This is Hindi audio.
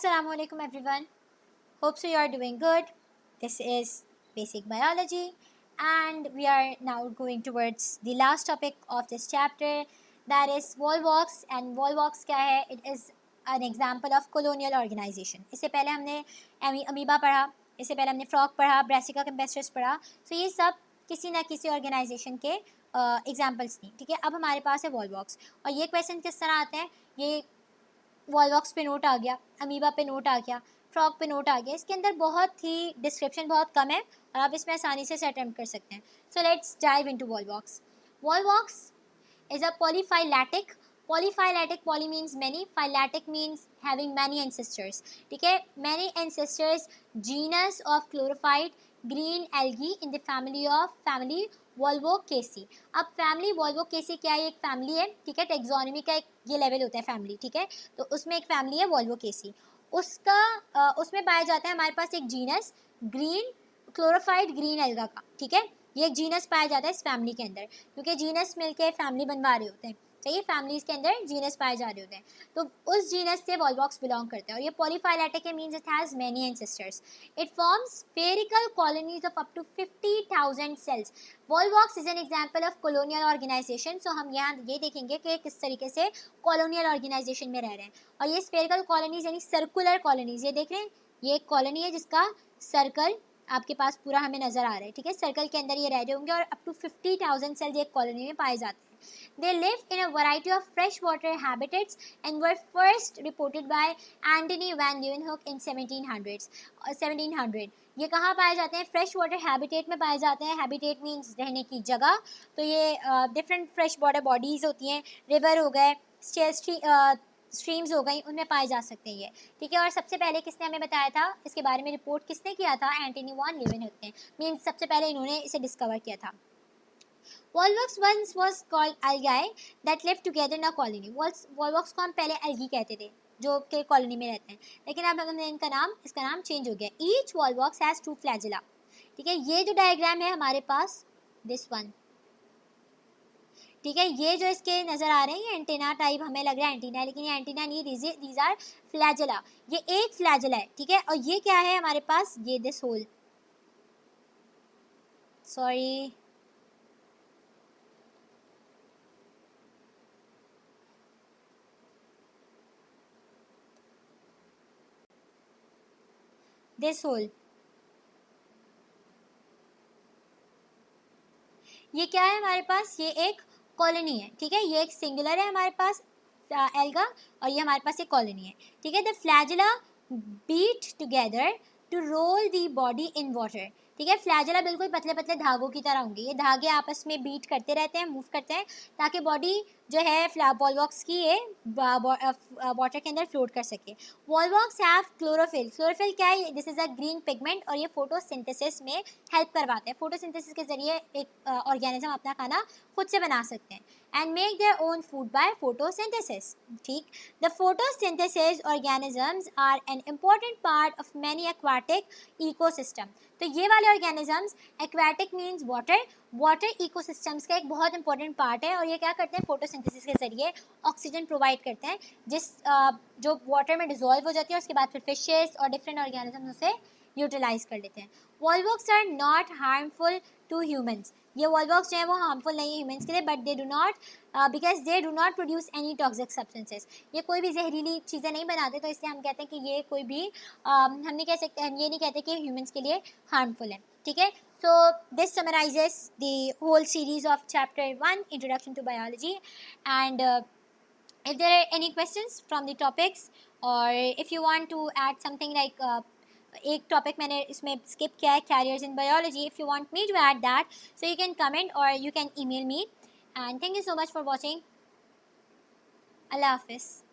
Assalamu alaikum everyone. Hope so you are doing good. This is basic biology and we are now going towards the last topic of this chapter, that is volvox. And volvox क्या है? It is an example of colonial organization. इससे पहले हमने अमीबा पढ़ा, इससे पहले हमने फ्रॉग पढ़ा, ब्रासिका कैम्पेस्ट्रस पढ़ा. So ये सब किसी ना किसी ऑर्गेनाइजेशन के एग्जाम्पल्स थी. ठीक है, अब हमारे पास है वॉलवॉक्स. और ये क्वेश्चन किस तरह आते हैं? ये वॉलवॉक्स पे नोट आ गया, अमीबा पे नोट आ गया, फ्रॉग पे नोट आ गया. इसके अंदर बहुत ही डिस्क्रिप्शन बहुत कम है और आप इसमें आसानी से अटेम्प्ट कर सकते हैं. So let's dive into Volvox. Volvox is a polyphyletic. Polyphyletic, poly means many, phyletic means having many ancestors. ठीक है, many ancestors, genus of chlorophyte green algae in the family Volvocaceae. अब फैमिली वॉल्वोकेसी क्या है? एक फैमिली है. ठीक है, टेक्सोनॉमी का एक ये लेवल होता है फैमिली. ठीक है, तो उसमें एक फैमिली है वॉल्वोकेसी. उसमें पाया जाता है हमारे पास एक genus green chlorophyte green alga का. ठीक है, ये एक जीनस पाया जाता है इस फैमिली के अंदर, क्योंकि जीनस मिलके फैमिली बनवा रहे होते हैं. चाहिए, फैमिलीज़ के अंदर जीनस पाए जा रहे होते हैं, तो उस जीनस से वॉलवॉक्स बिलोंग करते हैं. और ये polyphyletic means it has many ancestors. It forms spherical colonies of up to 50,000 cells. Volvox is an example of colonial organisation. So हम यहाँ ये देखेंगे कि किस तरीके से कॉलोनियल ऑर्गेनाइजेशन में रह रहे हैं. और ये स्फेरिकल कॉलोनीज यानी सर्कुलर कॉलोनीज, ये देख रहे हैं, ये एक कॉलोनी है जिसका सर्कल आपके पास पूरा हमें नजर आ रहा है. ठीक है, सर्कल के अंदर ये रह रहे होंगे और अप टू 50,000 सेल्स एक कॉलोनी में पाए जाते हैं. They live in a variety of freshwater habitats and were first reported by Antony van Leeuwenhoek in 1700. ये कहाँ पाए जाते हैं? फ्रेश वाटर हैबिटेट में पाए जाते हैं. हैबिटेट मीन्स रहने की जगह. तो ये डिफरेंट फ्रेश वाटर बॉडीज़ होती हैं, रिवर हो गए, स्ट्रीम्स हो गई, उनमें पाए जा सकते हैं ये. ठीक है, और सबसे पहले किसने हमें बताया था इसके बारे में? रिपोर्ट किसने किया था? एंटनी वॉन लीeuwenhoek ने. मीन्स सबसे पहले इन्होंने इसे डिस्कवर किया था. Volvox once was called algae that lived together in a colony. Volvox को हम पहले algae कहते थे जो के कॉलोनी में रहते हैं, लेकिन अब हमने इसका नाम चेंज हो गया. Each Volvox has 2 flagella. ठीक है, ये जो डायग्राम है हमारे पास, दिस वन. ठीक है, ये जो इसके नज़र आ रहे हैं ये एंटीना टाइप हमें लग रहा है एंटीना है, लेकिन ये एंटीना नहीं, दीज आर फ्लैजेला. ये एक फ्लैजेला है. ठीक है, और ये क्या है हमारे पास? ये this hole, sorry, this hole. ये क्या है हमारे पास? ये एक कॉलोनी है. ठीक है, ये एक सिंगुलर है हमारे पास एल्गा, और ये हमारे पास एक कॉलोनी है. ठीक है, the flagella beat together to roll the body in water. ठीक है, फ्लैजेला बिल्कुल पतले पतले धागों की तरह होंगे. ये धागे आपस में बीट करते रहते हैं, मूव करते हैं, ताकि बॉडी जो है वॉलवॉक्स की ये वाटर के अंदर फ्लोट कर सके. Volvox have chlorophyll. क्लोरोफिल क्या है? This is a green pigment, और ये फोटोसिंथेसिस में हेल्प करवाते हैं. फोटोसिंथेसिस के जरिए एक ऑर्गेनिज्म अपना खाना खुद से बना सकते हैं. And make their own food by photosynthesis. ठीक, the photosynthesis organisms are an important part of many aquatic ecosystem. तो ये वाले organisms, aquatic means water ecosystems का एक बहुत इंपॉर्टेंट पार्ट है. और ये क्या करते हैं? फोटोसिंथेसिस के जरिए ऑक्सीजन प्रोवाइड करते हैं, जो वाटर में डिजोल्व हो जाती है, और उसके बाद फिर फिशेस और डिफरेंट ऑर्गेनिजम्स उसे यूटिलाइज कर लेते हैं. Volvox are not harmful to humans. ये वॉलवॉक्स जो है वो हार्मफुल नहीं है ह्यूमंस के लिए, but they do not because they do not produce any toxic substances. ये कोई भी जहरीली चीज़ें नहीं बनाते, तो इसलिए हम कहते हैं कि ये कोई भी हम नहीं कह सकते, हम ये नहीं कहते कि ह्यूमंस के लिए हार्मफुल है. ठीक है, so this summarizes the whole series of chapter 1, introduction to biology. And if there are any questions from the topics, or if you want to add something like एक टॉपिक मैंने इसमें स्किप किया है, careers in biology. If you want me to add that, so you can comment और you can email me. And thank you so much for watching. Allah हाफिज़.